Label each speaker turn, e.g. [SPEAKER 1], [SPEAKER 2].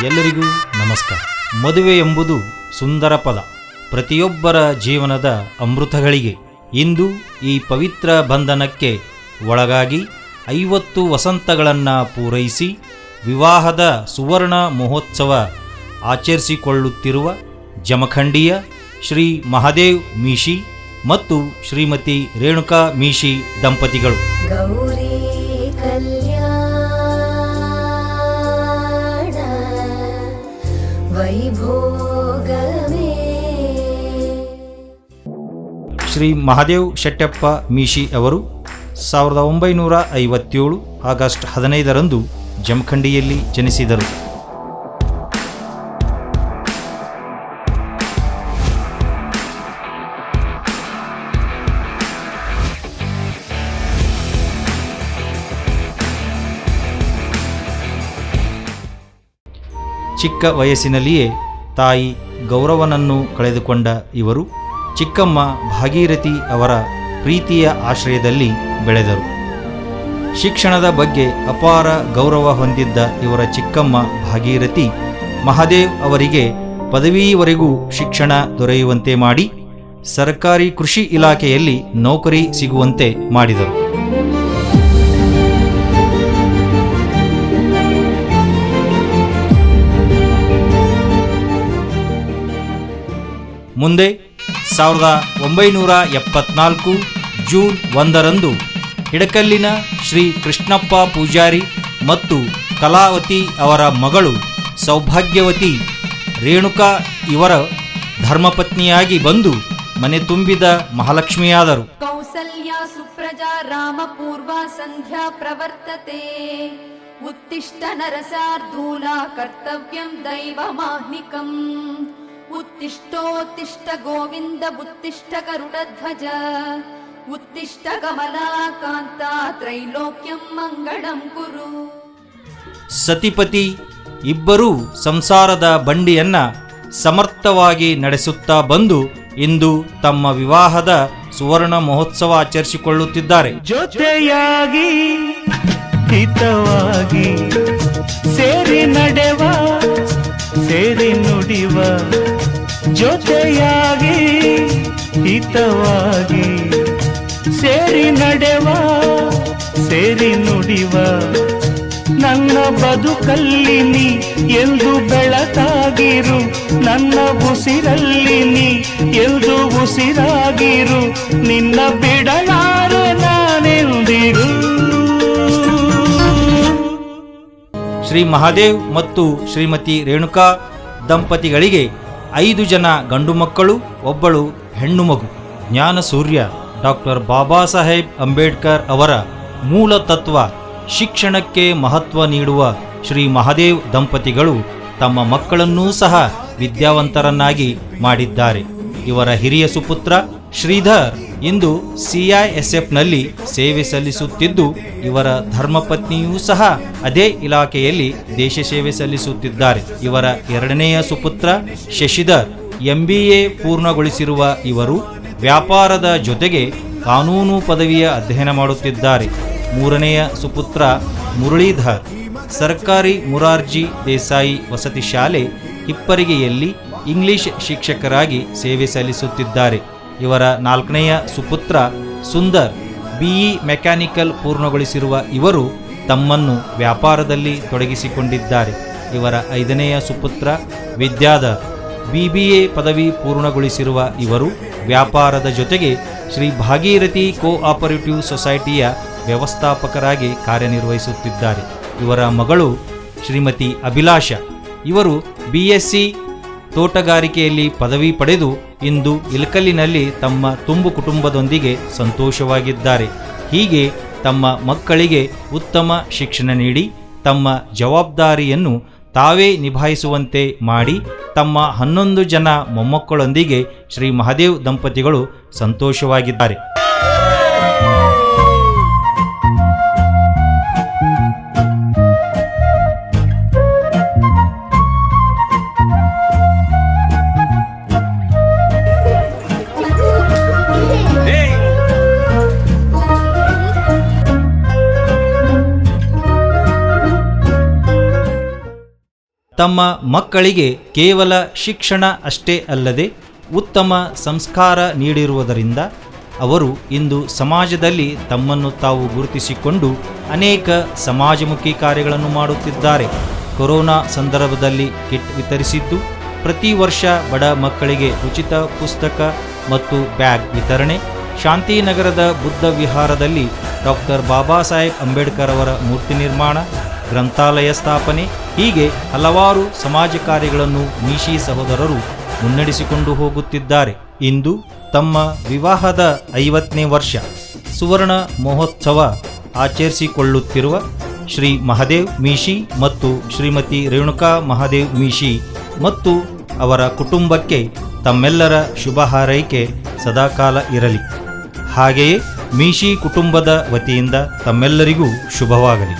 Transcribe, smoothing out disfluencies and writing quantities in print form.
[SPEAKER 1] ಎಲ್ಲರಿಗೂ ನಮಸ್ಕಾರ. ಮದುವೆ ಎಂಬುದು ಸುಂದರ ಪದ, ಪ್ರತಿಯೊಬ್ಬರ ಜೀವನದ ಅಮೃತಗಳಿಗೆ. ಇಂದು ಈ ಪವಿತ್ರ ಬಂಧನಕ್ಕೆ ಒಳಗಾಗಿ 50 ವಸಂತಗಳನ್ನು ಪೂರೈಸಿ ವಿವಾಹದ ಸುವರ್ಣ ಮಹೋತ್ಸವ ಆಚರಿಸಿಕೊಳ್ಳುತ್ತಿರುವ ಜಮಖಂಡಿಯ ಶ್ರೀ ಮಹಾದೇವ್ ಮೀಶಿ ಮತ್ತು ಶ್ರೀಮತಿ ರೇಣುಕಾ ಮೀಶಿ ದಂಪತಿಗಳು
[SPEAKER 2] ಗೌರಿ ಕಲ್ಯಾಣ ವೈಭೋಗವೇ.
[SPEAKER 1] ಶ್ರೀ ಮಹಾದೇವ್ ಶೆಟ್ಟಪ್ಪ ಮೀಶಿ ಅವರು 1957 ಆಗಸ್ಟ್ 15ರಂದು ಜಮಖಂಡಿಯಲ್ಲಿ ಜನಿಸಿದರು. ಚಿಕ್ಕ ವಯಸ್ಸಿನಲ್ಲಿಯೇ ತಾಯಿ ಗೌರವನನ್ನು ಕಳೆದುಕೊಂಡ ಇವರು ಚಿಕ್ಕಮ್ಮ ಭಾಗೀರಥಿ ಅವರ ಪ್ರೀತಿಯ ಆಶ್ರಯದಲ್ಲಿ ಬೆಳೆದರು. ಶಿಕ್ಷಣದ ಬಗ್ಗೆ ಅಪಾರ ಗೌರವ ಹೊಂದಿದ್ದ ಇವರ ಚಿಕ್ಕಮ್ಮ ಭಾಗೀರಥಿ ಮಹಾದೇವ್ ಅವರಿಗೆ ಪದವಿವರೆಗೂ ಶಿಕ್ಷಣ ದೊರೆಯುವಂತೆ ಮಾಡಿ ಸರ್ಕಾರಿ ಕೃಷಿ ಇಲಾಖೆಯಲ್ಲಿ ನೌಕರಿ ಸಿಗುವಂತೆ ಮಾಡಿದರು. ಮುಂದೆ 1974 ಜೂನ್ 1ರಂದು ಹಿಡಕಲ್ಲಿನ ಶ್ರೀ ಕೃಷ್ಣಪ್ಪ ಪೂಜಾರಿ ಮತ್ತು ಕಲಾವತಿ ಅವರ ಮಗಳು ಸೌಭಾಗ್ಯವತಿ ರೇಣುಕಾ ಇವರ ಧರ್ಮಪತ್ನಿಯಾಗಿ ಬಂದು ಮನೆ ತುಂಬಿದ ಮಹಾಲಕ್ಷ್ಮಿಯಾದರು.
[SPEAKER 3] ಕೌಸಲ್ಯ ಸುಪ್ರಜಾ ರಾಮ ಪೂರ್ವ ಸಂಧ್ಯಾ ಪ್ರವರ್ತತೆ ಉತ್ತಿಷ್ಟ ನರಸಾರ್ಧೂಲ ಕರ್ತವ್ಯಂ ದೈವಮಾಹ್ನಿಕಂ ಉತ್ತಿಷ್ಟೋತ್ತಿಷ್ಟ ಗೋವಿಂದ ಉತ್ತಿಷ್ಟ ಗರುಡಧ್ವಜ ಉತ್ತಿಷ್ಟ ಕಮಲಾಕಾಂತ ತ್ರೈಲೋಕ್ಯಂ ಮಂಗಳಂ ಕುರು.
[SPEAKER 1] ಸತಿಪತಿ ಇಬ್ಬರೂ ಸಂಸಾರದ ಬಂಡಿಯನ್ನ ಸಮರ್ಥವಾಗಿ ನಡೆಸುತ್ತಾ ಬಂದು ಇಂದು ತಮ್ಮ ವಿವಾಹದ ಸುವರ್ಣ ಮಹೋತ್ಸವ ಆಚರಿಸಿಕೊಳ್ಳುತ್ತಿದ್ದಾರೆ.
[SPEAKER 4] ಜೊತೆಯಾಗಿ ಹಿತವಾಗಿ ಸೇರಿ ನಡೆವ ಸೇರಿ ನುಡಿವ, ಜೊತೆಯಾಗಿ ಹಿತವಾಗಿ ಸೇರಿ ನಡೆವ ಸೇರಿ ನುಡಿವ, ನನ್ನ ಬದುಕಲ್ಲಿ ನೀ ಎಂದು ಬೆಳಕಾಗಿರು, ನನ್ನ ಉಸಿರಲ್ಲಿ ನೀ ಎಂದು ಉಸಿರಾಗಿರು, ನಿನ್ನ ಬಿಡಲಾರೆ ನಾನೆಂದಿರು.
[SPEAKER 1] ಶ್ರೀ ಮಹಾದೇವ್ ಮತ್ತು ಶ್ರೀಮತಿ ರೇಣುಕಾ ದಂಪತಿಗಳಿಗೆ 5 ಜನ ಗಂಡು ಮಕ್ಕಳು, ಒಬ್ಬಳು ಹೆಣ್ಣು ಮಗು. ಜ್ಞಾನ ಸೂರ್ಯ ಡಾಕ್ಟರ್ ಬಾಬಾ ಸಾಹೇಬ್ ಅಂಬೇಡ್ಕರ್ ಅವರ ಮೂಲ ತತ್ವ ಶಿಕ್ಷಣಕ್ಕೆ ಮಹತ್ವ ನೀಡುವ ಶ್ರೀ ಮಹಾದೇವ್ ದಂಪತಿಗಳು ತಮ್ಮ ಮಕ್ಕಳನ್ನೂ ಸಹ ವಿದ್ಯಾವಂತರನ್ನಾಗಿ ಮಾಡಿದ್ದಾರೆ. ಇವರ ಹಿರಿಯ ಸುಪುತ್ರ ಶ್ರೀಧರ್ ಇಂದು CISFನಲ್ಲಿ ಸೇವೆ ಸಲ್ಲಿಸುತ್ತಿದ್ದು, ಇವರ ಧರ್ಮಪತ್ನಿಯೂ ಸಹ ಅದೇ ಇಲಾಖೆಯಲ್ಲಿ ದೇಶ ಸೇವೆ ಸಲ್ಲಿಸುತ್ತಿದ್ದಾರೆ. ಇವರ ಎರಡನೆಯ ಸುಪುತ್ರ ಶಶಿಧರ್ MBA ಪೂರ್ಣಗೊಳಿಸಿರುವ ಇವರು ವ್ಯಾಪಾರದ ಜೊತೆಗೆ ಕಾನೂನು ಪದವಿಯ ಅಧ್ಯಯನ ಮಾಡುತ್ತಿದ್ದಾರೆ. ಮೂರನೆಯ ಸುಪುತ್ರ ಮುರಳೀಧರ್ ಸರ್ಕಾರಿ ಮುರಾರ್ಜಿ ದೇಸಾಯಿ ವಸತಿ ಶಾಲೆ ಹಿಪ್ಪರಿಗೆಯಲ್ಲಿ ಇಂಗ್ಲಿಷ್ ಶಿಕ್ಷಕರಾಗಿ ಸೇವೆ ಸಲ್ಲಿಸುತ್ತಿದ್ದಾರೆ. ಇವರ 4ನೆಯ ಸುಪುತ್ರ ಸುಂದರ್ BE ಮೆಕ್ಯಾನಿಕಲ್ ಪೂರ್ಣಗೊಳಿಸಿರುವ ಇವರು ತಮ್ಮನ್ನು ವ್ಯಾಪಾರದಲ್ಲಿ ತೊಡಗಿಸಿಕೊಂಡಿದ್ದಾರೆ. ಇವರ 5ನೆಯ ಸುಪುತ್ರ ವಿದ್ಯಾಧರ್ BBA ಪದವಿ ಪೂರ್ಣಗೊಳಿಸಿರುವ ಇವರು ವ್ಯಾಪಾರದ ಜೊತೆಗೆ ಶ್ರೀ ಭಾಗೀರಥಿ ಕೋಆಪರೇಟಿವ್ ಸೊಸೈಟಿಯ ವ್ಯವಸ್ಥಾಪಕರಾಗಿ ಕಾರ್ಯನಿರ್ವಹಿಸುತ್ತಿದ್ದಾರೆ. ಇವರ ಮಗಳು ಶ್ರೀಮತಿ ಅಭಿಲಾಷ ಇವರು BSc ತೋಟಗಾರಿಕೆಯಲ್ಲಿ ಪದವಿ ಪಡೆದು ಇಂದು ಇಲಕಲ್ಲಿನಲ್ಲಿ ತಮ್ಮ ತುಂಬು ಕುಟುಂಬದೊಂದಿಗೆ ಸಂತೋಷವಾಗಿದ್ದಾರೆ. ಹೀಗೆ ತಮ್ಮ ಮಕ್ಕಳಿಗೆ ಉತ್ತಮ ಶಿಕ್ಷಣ ನೀಡಿ ತಮ್ಮ ಜವಾಬ್ದಾರಿಯನ್ನು ತಾವೇ ನಿಭಾಯಿಸುವಂತೆ ಮಾಡಿ ತಮ್ಮ 11 ಜನ ಮೊಮ್ಮಕ್ಕಳೊಂದಿಗೆ ಶ್ರೀ ಮಹಾದೇವ್ ದಂಪತಿಗಳು ಸಂತೋಷವಾಗಿದ್ದಾರೆ. ತಮ್ಮ ಮಕ್ಕಳಿಗೆ ಕೇವಲ ಶಿಕ್ಷಣ ಅಷ್ಟೇ ಅಲ್ಲದೆ ಉತ್ತಮ ಸಂಸ್ಕಾರ ನೀಡಿರುವುದರಿಂದ ಅವರು ಇಂದು ಸಮಾಜದಲ್ಲಿ ತಮ್ಮನ್ನು ತಾವು ಗುರುತಿಸಿಕೊಂಡು ಅನೇಕ ಸಮಾಜಮುಖಿ ಕಾರ್ಯಗಳನ್ನು ಮಾಡುತ್ತಿದ್ದಾರೆ. ಕೊರೋನಾ ಸಂದರ್ಭದಲ್ಲಿ ಕಿಟ್ ವಿತರಿಸಿದ್ದು, ಪ್ರತಿ ವರ್ಷ ಬಡ ಮಕ್ಕಳಿಗೆ ಉಚಿತ ಪುಸ್ತಕ ಮತ್ತು ಬ್ಯಾಗ್ ವಿತರಣೆ, ಶಾಂತಿನಗರದ ಬುದ್ಧ ವಿಹಾರದಲ್ಲಿ ಡಾಕ್ಟರ್ ಬಾಬಾ ಸಾಹೇಬ್ ಅಂಬೇಡ್ಕರ್ ಅವರ ಮೂರ್ತಿ ನಿರ್ಮಾಣ, ಗ್ರಂಥಾಲಯ ಸ್ಥಾಪನೆ, ಹೀಗೆ ಹಲವಾರು ಸಮಾಜ ಕಾರ್ಯಗಳನ್ನು ಮೀಶಿ ಸಹೋದರರು ಮುನ್ನಡೆಸಿಕೊಂಡು ಹೋಗುತ್ತಿದ್ದಾರೆ. ಇಂದು ತಮ್ಮ ವಿವಾಹದ 50ನೇ ವರ್ಷ ಸುವರ್ಣ ಮಹೋತ್ಸವ ಆಚರಿಸಿಕೊಳ್ಳುತ್ತಿರುವ ಶ್ರೀ ಮಹಾದೇವ್ ಮೀಶಿ ಮತ್ತು ಶ್ರೀಮತಿ ರೇಣುಕಾ ಮಹಾದೇವ್ ಮೀಶಿ ಮತ್ತು ಅವರ ಕುಟುಂಬಕ್ಕೆ ತಮ್ಮೆಲ್ಲರ ಶುಭ ಹಾರೈಕೆ ಸದಾಕಾಲ ಇರಲಿ. ಹಾಗೆಯೇ ಮೀಶಿ ಕುಟುಂಬದ ವತಿಯಿಂದ ತಮ್ಮೆಲ್ಲರಿಗೂ ಶುಭವಾಗಲಿ.